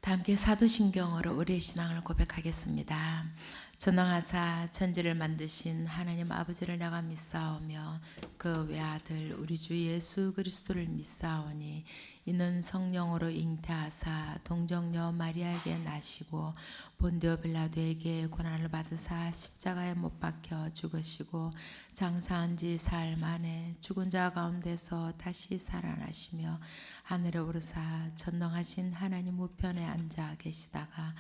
다 함께 사도신경으로 우리의 신앙을 고백하겠습니다. 전능하사 천지를 만드신 하나님 아버지를 내가 믿사오며 그 외아들 우리 주 예수 그리스도를 믿사오니 이는 성령으로 잉태하사 동정녀 마리아에게 나시고 본디오 빌라도에게 고난을 받으사 십자가에 못 박혀 죽으시고 장사한 지 사흘 만에 죽은 자 가운데서 다시 살아나시며 하늘에 오르사 전능하신 하나님 우편에 앉아 계시다가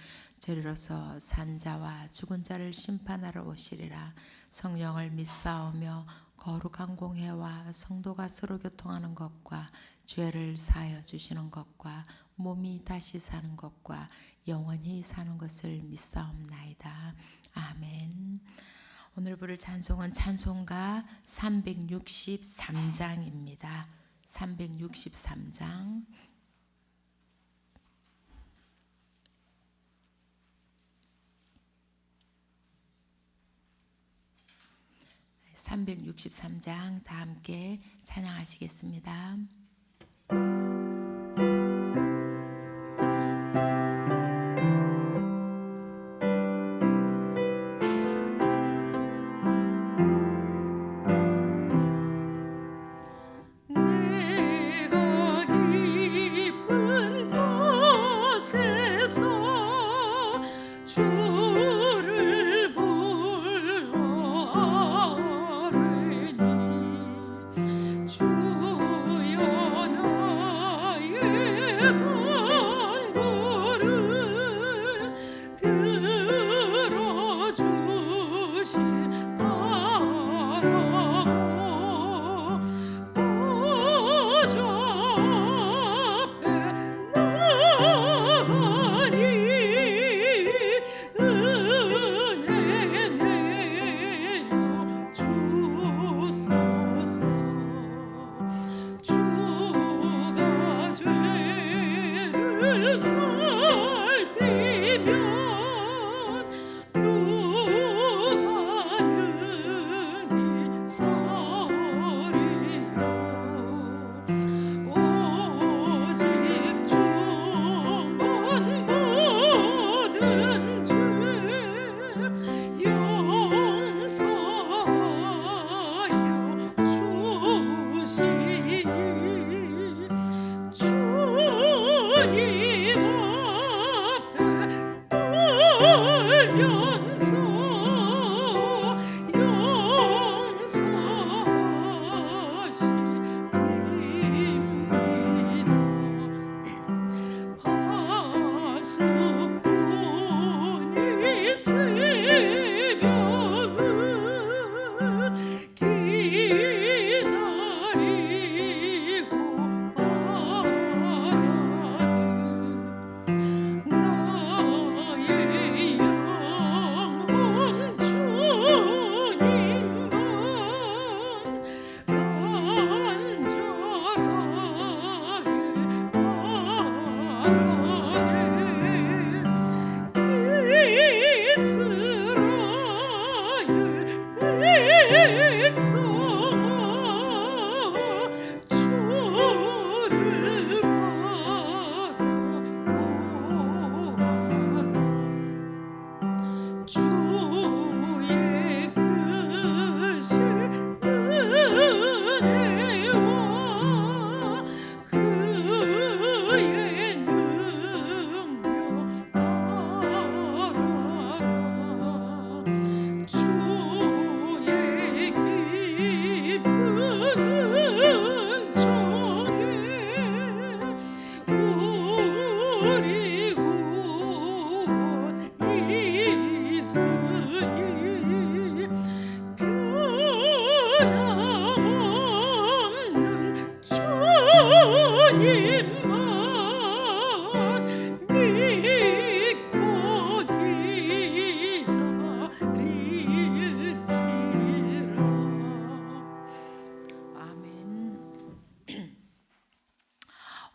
저리로서 산자와 죽은 자를 심판하러 오시리라. 성령을 믿사오며 거룩한 공회와 성도가 서로 교통하는 것과 죄를 사하여 주시는 것과 몸이 다시 사는 것과 영원히 사는 것을 믿사옵나이다. 아멘. 오늘 부를 찬송은 찬송가 363장입니다. 363장. 363장 다 함께 찬양하시겠습니다.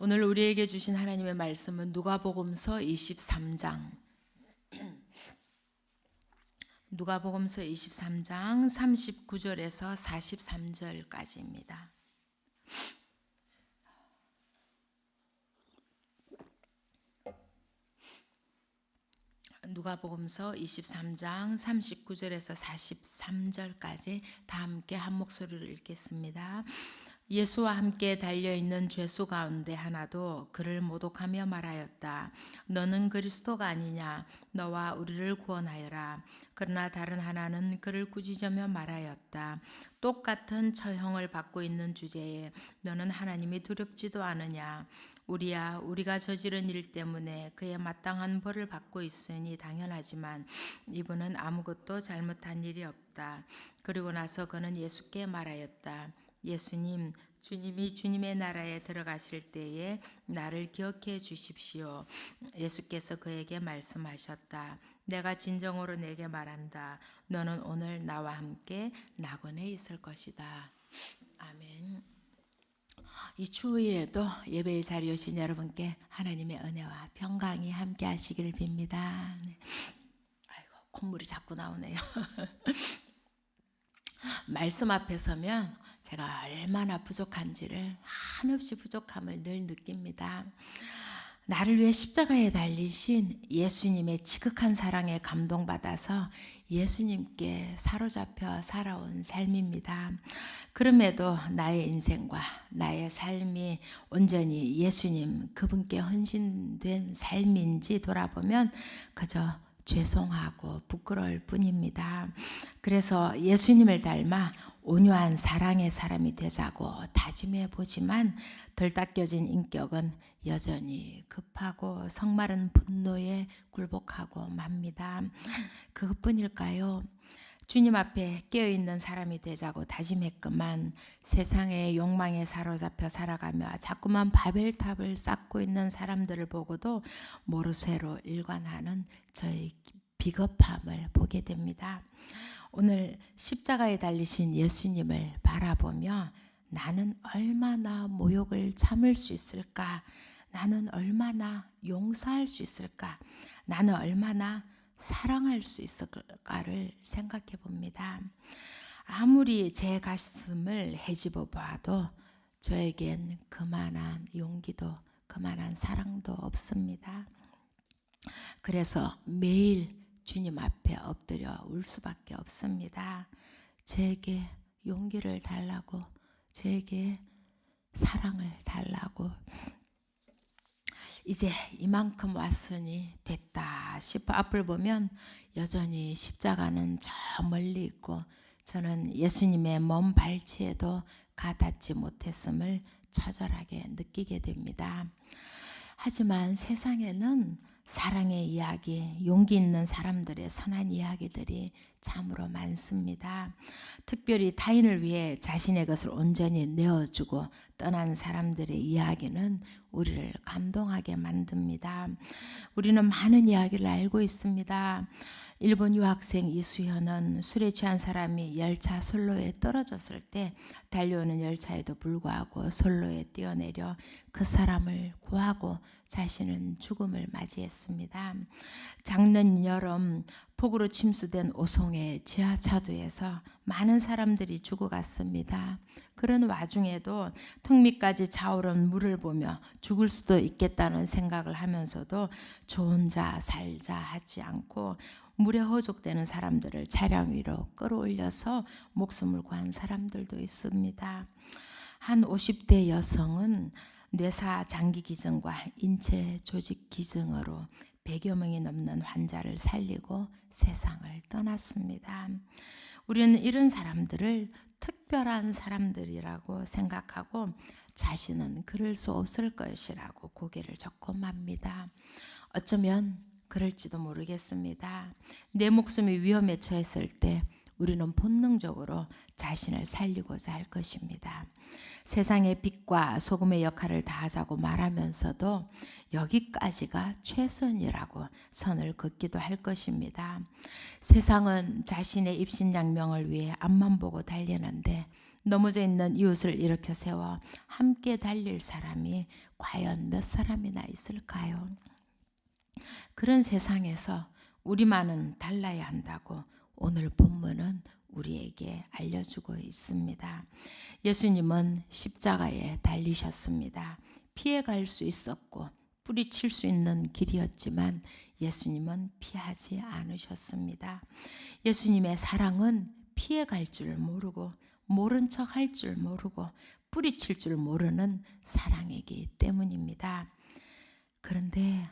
오늘 우리에게 주신 하나님의 말씀은 누가복음서 23장 누가복음서 23장 39절에서 43절까지입니다. 누가복음서 23장 39절에서 43절까지 다 함께 한 목소리로 읽겠습니다. 예수와 함께 달려있는 죄수 가운데 하나도 그를 모독하며 말하였다. 너는 그리스도가 아니냐? 너와 우리를 구원하여라. 그러나 다른 하나는 그를 꾸짖으며 말하였다. 똑같은 처형을 받고 있는 주제에 너는 하나님이 두렵지도 않으냐? 우리야, 우리가 저지른 일 때문에 그의 마땅한 벌을 받고 있으니 당연하지만 이분은 아무것도 잘못한 일이 없다. 그리고 나서 그는 예수께 말하였다. 예수님, 주님이 주님의 나라에 들어가실 때에 나를 기억해 주십시오. 예수께서 그에게 말씀하셨다. 내가 진정으로 내게 말한다. 너는 오늘 나와 함께 낙원에 있을 것이다. 아멘. 이 추위에도 예배의 자리에 오신 여러분께 하나님의 은혜와 평강이 함께 하시기를 빕니다. 네. 아이고, 콧물이 자꾸 나오네요. 말씀 앞에 서면 제가 얼마나 부족한지를 한없이 부족함을 늘 느낍니다. 나를 위해 십자가에 달리신 예수님의 지극한 사랑에 감동받아서 예수님께 사로잡혀 살아온 삶입니다. 그럼에도 나의 인생과 나의 삶이 온전히 예수님 그분께 헌신된 삶인지 돌아보면 그저 죄송하고 부끄러울 뿐입니다. 그래서 예수님을 닮아 온유한 사랑의 사람이 되자고 다짐해 보지만 덜 닦여진 인격은 여전히 급하고 성마른 분노에 굴복하고 맙니다. 그것뿐일까요? 주님 앞에 깨어있는 사람이 되자고 다짐했건만 세상의 욕망에 사로잡혀 살아가며 자꾸만 바벨탑을 쌓고 있는 사람들을 보고도 모르쇠로 일관하는 저의 비겁함을 보게 됩니다. 오늘 십자가에 달리신 예수님을 바라보며 나는 얼마나 모욕을 참을 수 있을까? 나는 얼마나 용서할 수 있을까? 나는 얼마나 사랑할 수 있을까를 생각해 봅니다. 아무리 제 가슴을 헤집어 봐도 저에겐 그만한 용기도 그만한 사랑도 없습니다. 그래서 매일 주님 앞에 엎드려 울 수밖에 없습니다. 제게 용기를 달라고, 제게 사랑을 달라고. 이제 이만큼 왔으니 됐다 싶어 앞을 보면 여전히 십자가는 저 멀리 있고 저는 예수님의 먼 발치에도 가닿지 못했음을 처절하게 느끼게 됩니다. 하지만 세상에는 사랑의 이야기, 용기 있는 사람들의 선한 이야기들이 참으로 많습니다. 특별히 타인을 위해 자신의 것을 온전히 내어주고 떠난 사람들의 이야기는 우리를 감동하게 만듭니다. 우리는 많은 이야기를 알고 있습니다. 일본 유학생 이수현은 술에 취한 사람이 열차 선로에 떨어졌을 때 달려오는 열차에도 불구하고 선로에 뛰어내려 그 사람을 구하고 자신은 죽음을 맞이했습니다. 작년 여름 폭우로 침수된 오송의 지하차도에서 많은 사람들이 죽어갔습니다. 그런 와중에도 턱 밑까지 차오른 물을 보며 죽을 수도 있겠다는 생각을 하면서도 저 혼자 살자 하지 않고 물에 허족되는 사람들을 차량 위로 끌어올려서 목숨을 구한 사람들도 있습니다. 한 50대 여성은 뇌사 장기 기증과 인체 조직 기증으로 100여 명이 넘는 환자를 살리고 세상을 떠났습니다. 우리는 이런 사람들을 특별한 사람들이라고 생각하고 자신은 그럴 수 없을 것이라고 고개를 젓고 맙니다. 어쩌면 그럴지도 모르겠습니다. 내 목숨이 위험에 처했을 때 우리는 본능적으로 자신을 살리고자 할 것입니다. 세상의 빛과 소금의 역할을 다하자고 말하면서도 여기까지가 최선이라고 선을 긋기도 할 것입니다. 세상은 자신의 입신양명을 위해 앞만 보고 달리는데 넘어져 있는 이웃을 일으켜 세워 함께 달릴 사람이 과연 몇 사람이나 있을까요? 그런 세상에서 우리만은 달라야 한다고 오늘 본문은 우리에게 알려주고 있습니다. 예수님은 십자가에 달리셨습니다. 피해갈 수 있었고 뿌리칠 수 있는 길이었지만 예수님은 피하지 않으셨습니다. 예수님의 사랑은 피해갈 줄 모르고 모른 척 할 줄 모르고 뿌리칠 줄 모르는 사랑이기 때문입니다. 그런데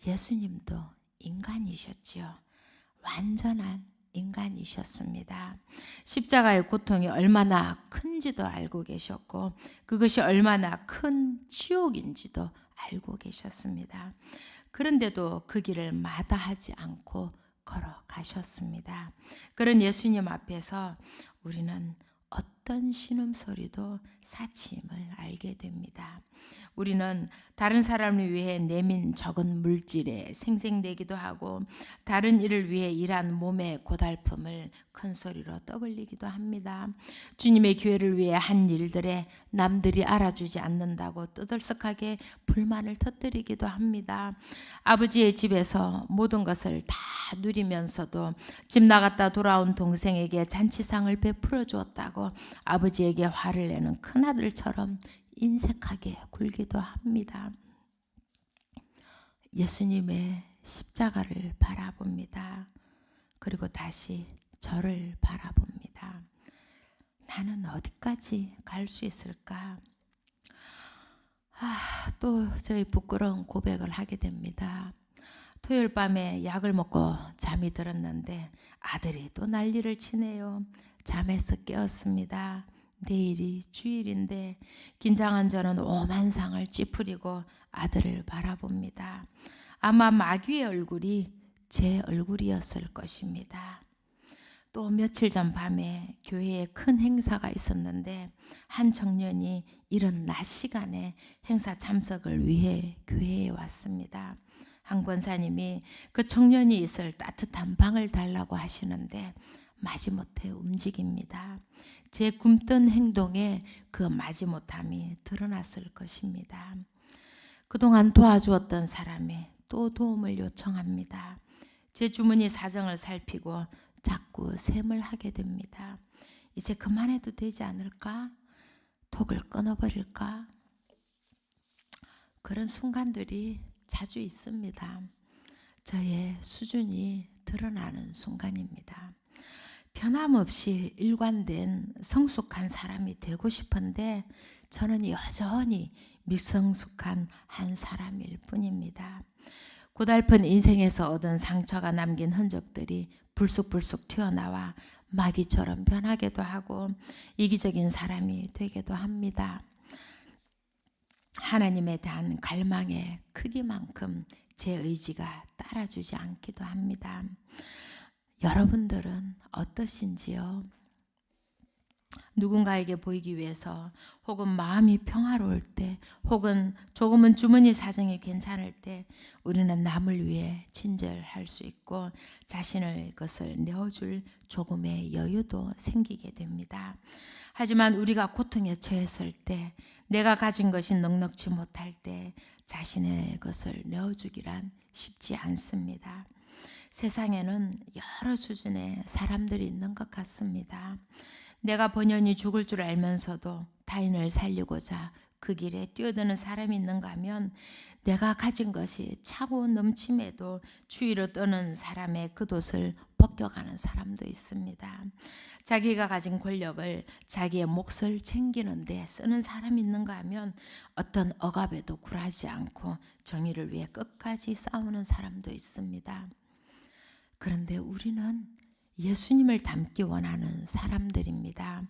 예수님도 인간이셨지요. 완전한 인간이셨습니다. 십자가의 고통이 얼마나 큰지도 알고 계셨고 그것이 얼마나 큰 치욕인지도 알고 계셨습니다. 그런데도 그 길을 마다하지 않고 걸어가셨습니다. 그런 예수님 앞에서 우리는 어떤 신음소리도 사치임을 알게 됩니다. 우리는 다른 사람을 위해 내민 적은 물질에 생생내기도 하고 다른 일을 위해 일한 몸의 고달픔을 큰 소리로 떠벌리기도 합니다. 주님의 교회를 위해 한 일들에 남들이 알아주지 않는다고 떠들썩하게 불만을 터뜨리기도 합니다. 아버지의 집에서 모든 것을 다 누리면서도 집 나갔다 돌아온 동생에게 잔치상을 베풀어 주었다고 아버지에게 화를 내는 큰아들처럼 인색하게 굴기도 합니다. 예수님의 십자가를 바라봅니다. 그리고 다시 저를 바라봅니다. 나는 어디까지 갈 수 있을까? 또 저희 부끄러운 고백을 하게 됩니다. 토요일 밤에 약을 먹고 잠이 들었는데 아들이 또 난리를 치네요. 잠에서 깨었습니다. 내일이 주일인데 긴장한 저는 오만상을 찌푸리고 아들을 바라봅니다. 아마 마귀의 얼굴이 제 얼굴이었을 것입니다. 또 며칠 전 밤에 교회에 큰 행사가 있었는데 한 청년이 이른 낮 시간에 행사 참석을 위해 교회에 왔습니다. 한 권사님이 그 청년이 있을 따뜻한 방을 달라고 하시는데 마지못해 움직입니다. 제 굼뜬 행동에 그 마지못함이 드러났을 것입니다. 그동안 도와주었던 사람이 또 도움을 요청합니다. 제 주머니 사정을 살피고 자꾸 셈을 하게 됩니다. 이제 그만해도 되지 않을까? 톡을 끊어버릴까? 그런 순간들이 자주 있습니다. 저의 수준이 드러나는 순간입니다. 변함없이 일관된 성숙한 사람이 되고 싶은데 저는 여전히 미성숙한 한 사람일 뿐입니다. 고달픈 인생에서 얻은 상처가 남긴 흔적들이 불쑥불쑥 튀어나와 마귀처럼 변하기도 하고 이기적인 사람이 되기도 합니다. 하나님에 대한 갈망의 크기만큼 제 의지가 따라주지 않기도 합니다. 여러분들은 어떠신지요? 누군가에게 보이기 위해서 혹은 마음이 평화로울 때 혹은 조금은 주머니 사정이 괜찮을 때 우리는 남을 위해 친절할 수 있고 자신의 것을 내어줄 조금의 여유도 생기게 됩니다. 하지만 우리가 고통에 처했을 때 내가 가진 것이 넉넉지 못할 때 자신의 것을 내어주기란 쉽지 않습니다. 세상에는 여러 수준의 사람들이 있는 것 같습니다. 내가 번연히 죽을 줄 알면서도 타인을 살리고자 그 길에 뛰어드는 사람이 있는가 하면 내가 가진 것이 차고 넘침에도 추위로 떠는 사람의 그 돛을 벗겨가는 사람도 있습니다. 자기가 가진 권력을 자기의 몫을 챙기는 데 쓰는 사람이 있는가 하면 어떤 억압에도 굴하지 않고 정의를 위해 끝까지 싸우는 사람도 있습니다. 그런데 우리는 예수님을 닮기 원하는 사람들입니다.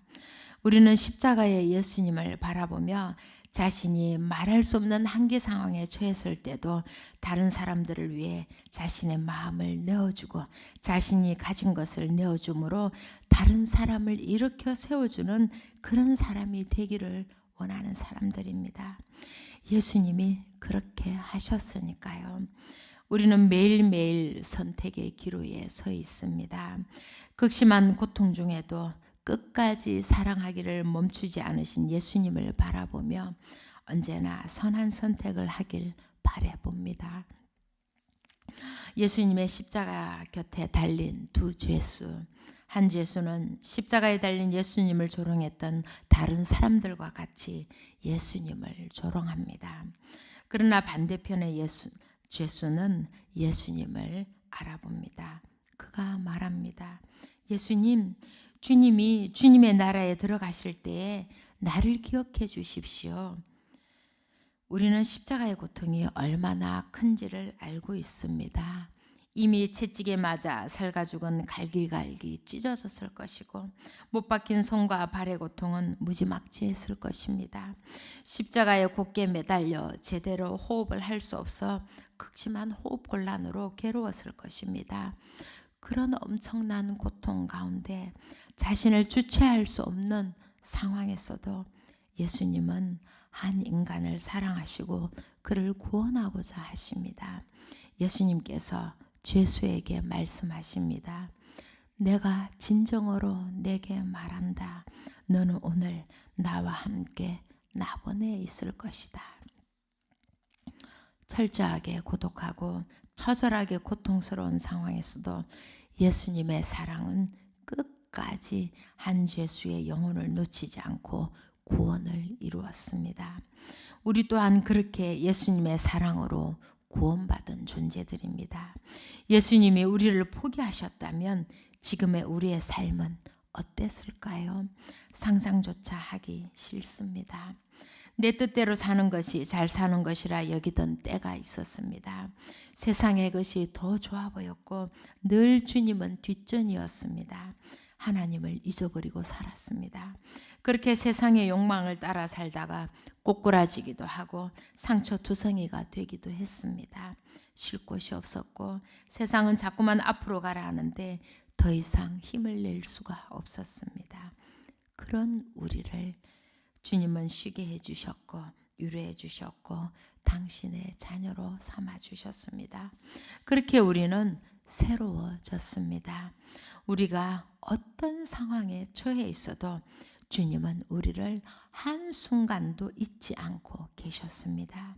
우리는 십자가의 예수님을 바라보며 자신이 말할 수 없는 한계 상황에 처했을 때도 다른 사람들을 위해 자신의 마음을 내어주고 자신이 가진 것을 내어줌으로 다른 사람을 일으켜 세워주는 그런 사람이 되기를 원하는 사람들입니다. 예수님이 그렇게 하셨으니까요. 우리는 매일매일 선택의 기로에 서 있습니다. 극심한 고통 중에도 끝까지 사랑하기를 멈추지 않으신 예수님을 바라보며 언제나 선한 선택을 하길 바라봅니다. 예수님의 십자가 곁에 달린 두 죄수, 한 죄수는 십자가에 달린 예수님을 조롱했던 다른 사람들과 같이 예수님을 조롱합니다. 그러나 반대편의 죄수는 예수님을 알아봅니다. 그가 말합니다. 예수님, 주님이 주님의 나라에 들어가실 때에 나를 기억해 주십시오. 우리는 십자가의 고통이 얼마나 큰지를 알고 있습니다. 이미 채찍에 맞아 살가죽은 갈기갈기 찢어졌을 것이고 못 박힌 손과 발의 고통은 무지막지했을 것입니다. 십자가에 곧게 매달려 제대로 호흡을 할 수 없어 극심한 호흡곤란으로 괴로웠을 것입니다. 그런 엄청난 고통 가운데 자신을 주체할 수 없는 상황에서도 예수님은 한 인간을 사랑하시고 그를 구원하고자 하십니다. 예수님께서 죄수에게 말씀하십니다. 내가 진정으로 내게 말한다. 너는 오늘 나와 함께 낙원에 있을 것이다. 철저하게 고독하고 처절하게 고통스러운 상황에서도 예수님의 사랑은 끝까지 한 죄수의 영혼을 놓치지 않고 구원을 이루었습니다. 우리 또한 그렇게 예수님의 사랑으로 구원받은 존재들입니다. 예수님이 우리를 포기하셨다면 지금의 우리의 삶은 어땠을까요? 상상조차 하기 싫습니다. 내 뜻대로 사는 것이 잘 사는 것이라 여기던 때가 있었습니다. 세상의 것이 더 좋아 보였고 늘 주님은 뒷전이었습니다. 하나님을 잊어버리고 살았습니다. 그렇게 세상의 욕망을 따라 살다가 꼬꾸라지기도 하고 상처투성이가 되기도 했습니다. 쉴 곳이 없었고 세상은 자꾸만 앞으로 가라 하는데 더 이상 힘을 낼 수가 없었습니다. 그런 우리를 주님은 쉬게 해주셨고 위로해 주셨고 당신의 자녀로 삼아 주셨습니다. 그렇게 우리는 새로워졌습니다. 우리가 어떤 상황에 처해 있어도 주님은 우리를 한순간도 잊지 않고 계셨습니다.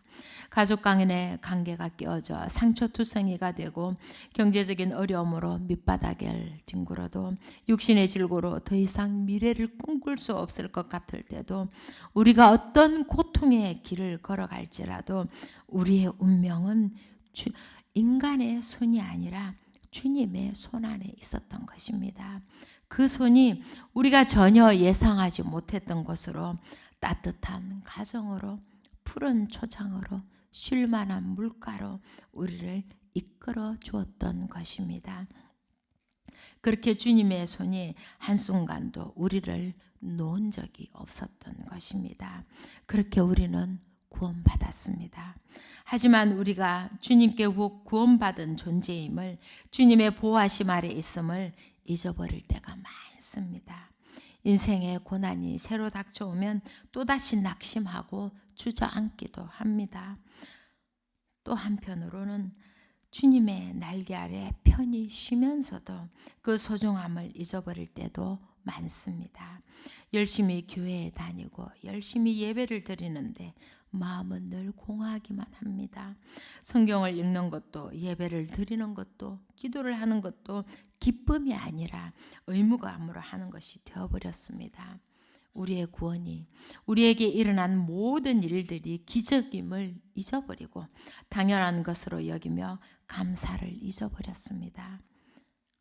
가족 간의 관계가 깨어져 상처투성이가 되고 경제적인 어려움으로 밑바닥을 뒹굴어도 육신의 질고로 더 이상 미래를 꿈꿀 수 없을 것 같을 때도 우리가 어떤 고통의 길을 걸어갈지라도 우리의 운명은 인간의 손이 아니라 주님의 손 안에 있었던 것입니다. 그 손이 우리가 전혀 예상하지 못했던 곳으로 따뜻한 가정으로 푸른 초장으로 쉴만한 물가로 우리를 이끌어 주었던 것입니다. 그렇게 주님의 손이 한순간도 우리를 놓은 적이 없었던 것입니다. 그렇게 우리는 구원받았습니다. 하지만 우리가 주님께 구원받은 존재임을 주님의 보호하심 아래 있음을 잊어버릴 때가 많습니다. 인생의 고난이 새로 닥쳐오면 또다시 낙심하고 주저앉기도 합니다. 또 한편으로는 주님의 날개 아래 편히 쉬면서도 그 소중함을 잊어버릴 때도 많습니다. 열심히 교회에 다니고 열심히 예배를 드리는데 마음은 늘 공허하기만 합니다. 성경을 읽는 것도 예배를 드리는 것도 기도를 하는 것도 기쁨이 아니라 의무감으로 하는 것이 되어버렸습니다. 우리의 구원이 우리에게 일어난 모든 일들이 기적임을 잊어버리고 당연한 것으로 여기며 감사를 잊어버렸습니다.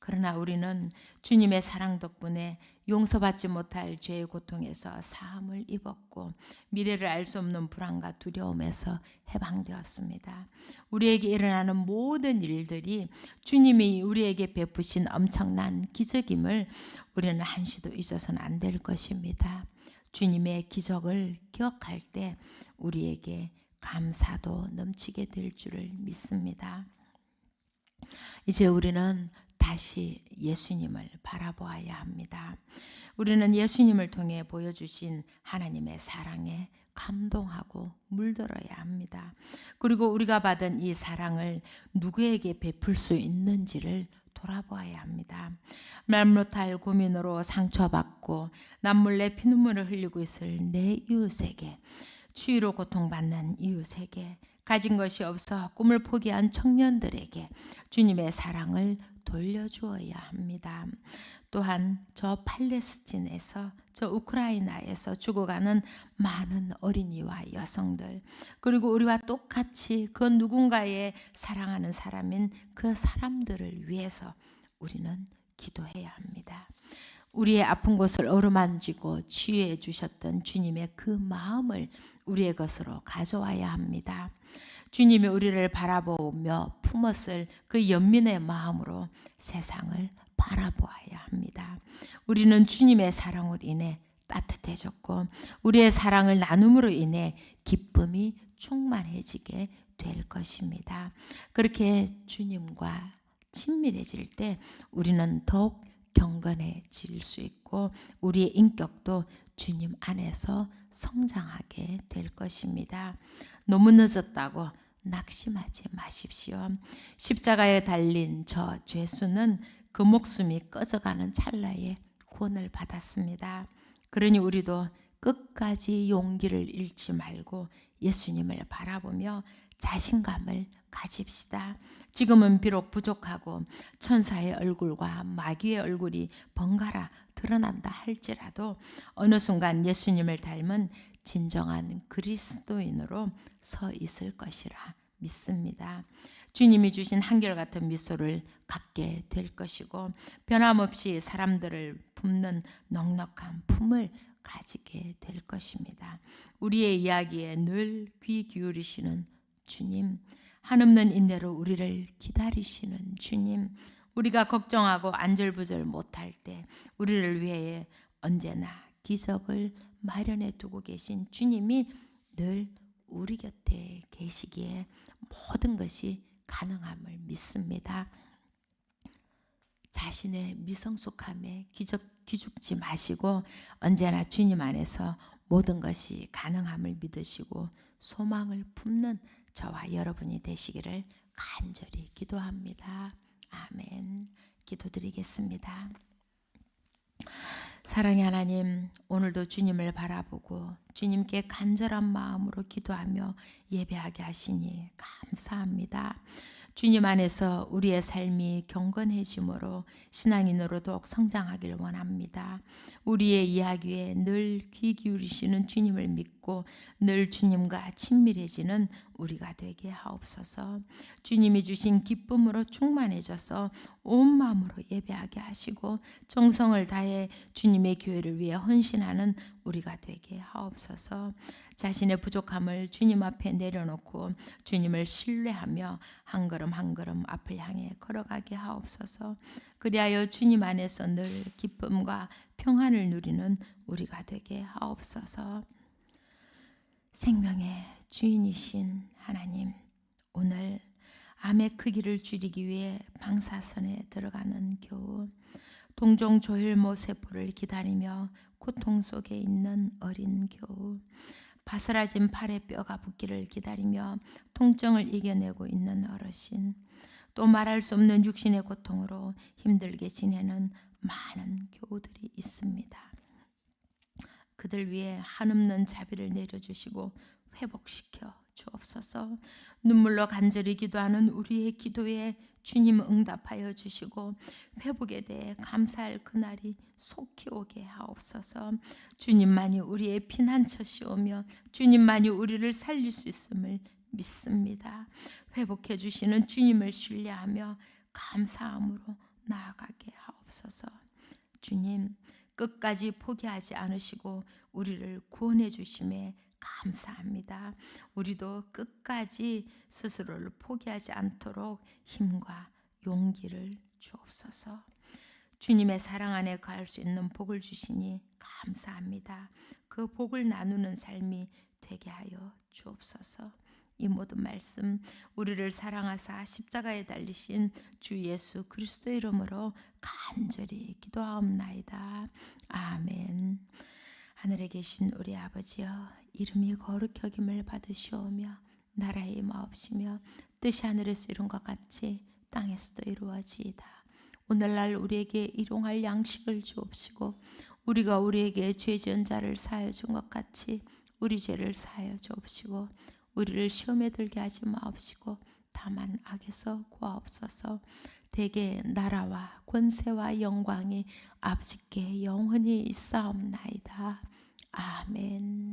그러나 우리는 주님의 사랑 덕분에 용서받지 못할 죄의 고통에서 사함을 입었고 미래를 알 수 없는 불안과 두려움에서 해방되었습니다. 우리에게 일어나는 모든 일들이 주님이 우리에게 베푸신 엄청난 기적임을 우리는 한시도 잊어서는 안 될 것입니다. 주님의 기적을 기억할 때 우리에게 감사도 넘치게 될 줄을 믿습니다. 이제 우리는 다시 예수님을 바라보아야 합니다. 우리는 예수님을 통해 보여주신 하나님의 사랑에 감동하고 물들어야 합니다. 그리고 우리가 받은 이 사랑을 누구에게 베풀 수 있는지를 돌아보아야 합니다. 말 못할 고민으로 상처받고 남몰래 피눈물을 흘리고 있을 내 이웃에게, 추위로 고통받는 이웃에게, 가진 것이 없어 꿈을 포기한 청년들에게 주님의 사랑을 돌려주어야 합니다. 또한 저 팔레스틴에서, 저 우크라이나에서 죽어가는 많은 어린이와 여성들, 그리고 우리와 똑같이 그 누군가의 사랑하는 사람인 그 사람들을 위해서 우리는 기도해야 합니다. 우리의 아픈 곳을 어루만지고 치유해 주셨던 주님의 그 마음을 우리의 것으로 가져와야 합니다. 주님이 우리를 바라보며 품었을 그 연민의 마음으로 세상을 바라보아야 합니다. 우리는 주님의 사랑으로 인해 따뜻해졌고 우리의 사랑을 나눔으로 인해 기쁨이 충만해지게 될 것입니다. 그렇게 주님과 친밀해질 때 우리는 더욱 경건해질 수 있고 우리의 인격도 주님 안에서 성장하게 될 것입니다. 너무 늦었다고 낙심하지 마십시오. 십자가에 달린 저 죄수는 그 목숨이 꺼져가는 찰나에 구원을 받았습니다. 그러니 우리도 끝까지 용기를 잃지 말고 예수님을 바라보며 자신감을 가집시다. 지금은 비록 부족하고 천사의 얼굴과 마귀의 얼굴이 번갈아 드러난다 할지라도 어느 순간 예수님을 닮은 진정한 그리스도인으로 서 있을 것이라 믿습니다. 주님이 주신 한결같은 미소를 갖게 될 것이고 변함없이 사람들을 품는 넉넉한 품을 가지게 될 것입니다. 우리의 이야기에 늘 귀 기울이시는 주님, 한없는 인내로 우리를 기다리시는 주님, 우리가 걱정하고 안절부절 못할 때 우리를 위해 언제나 기적을 마련해 두고 계신 주님이 늘 우리 곁에 계시기에 모든 것이 가능함을 믿습니다. 자신의 미성숙함에 기죽지 마시고 언제나 주님 안에서 모든 것이 가능함을 믿으시고 소망을 품는 저와 여러분이 되시기를 간절히 기도합니다. 아멘. 기도드리겠습니다. 사랑의 하나님, 오늘도 주님을 바라보고 주님께 간절한 마음으로 기도하며 예배하게 하시니 감사합니다. 주님 안에서 우리의 삶이 경건해짐으로 신앙인으로 더욱 성장하길 원합니다. 우리의 이야기에 늘 귀 기울이시는 주님을 믿고 늘 주님과 친밀해지는 우리가 되게 하옵소서. 주님이 주신 기쁨으로 충만해져서 온 마음으로 예배하게 하시고 정성을 다해 주님의 교회를 위해 헌신하는 우리가 되게 하옵소서. 자신의 부족함을 주님 앞에 내려놓고 주님을 신뢰하며 한 걸음 한 걸음 앞을 향해 걸어가게 하옵소서. 그리하여 주님 안에서 늘 기쁨과 평안을 누리는 우리가 되게 하옵소서. 생명의 주인이신 하나님, 오늘 암의 크기를 줄이기 위해 방사선에 들어가는 겨우 동종 조혈모 세포를 기다리며 고통 속에 있는 어린 겨우 바스라진 팔의 뼈가 붓기를 기다리며 통증을 이겨내고 있는 어르신, 또 말할 수 없는 육신의 고통으로 힘들게 지내는 많은 교우들이 있습니다. 그들 위해 한없는 자비를 내려주시고 회복시켜 주옵소서. 눈물로 간절히 기도하는 우리의 기도에 주님 응답하여 주시고 회복에 대해 감사할 그날이 속히 오게 하옵소서. 주님만이 우리의 피난처시오며 주님만이 우리를 살릴 수 있음을 믿습니다. 회복해 주시는 주님을 신뢰하며 감사함으로 나아가게 하옵소서. 주님, 끝까지 포기하지 않으시고 우리를 구원해 주심에 감사합니다. 우리도 끝까지 스스로를 포기하지 않도록 힘과 용기를 주옵소서. 주님의 사랑 안에 거할 수 있는 복을 주시니 감사합니다. 그 복을 나누는 삶이 되게 하여 주옵소서. 이 모든 말씀 우리를 사랑하사 십자가에 달리신 주 예수 그리스도 이름으로 간절히 기도하옵나이다. 아멘. 하늘에 계신 우리 아버지여, 이름이 거룩히 여김을 받으시오며 나라의 임하옵시며 뜻이 하늘에서 이룬 것 같이 땅에서도 이루어지이다. 오늘날 우리에게 일용할 양식을 주옵시고 우리가 우리에게 죄 지은 자를 사하여 준 것 같이 우리 죄를 사하여 주옵시고 우리를 시험에 들게 하지 마옵시고 다만 악에서 구하옵소서. 대개 나라와 권세와 영광이 아버지께 영원히 있사옵나이다. 아멘.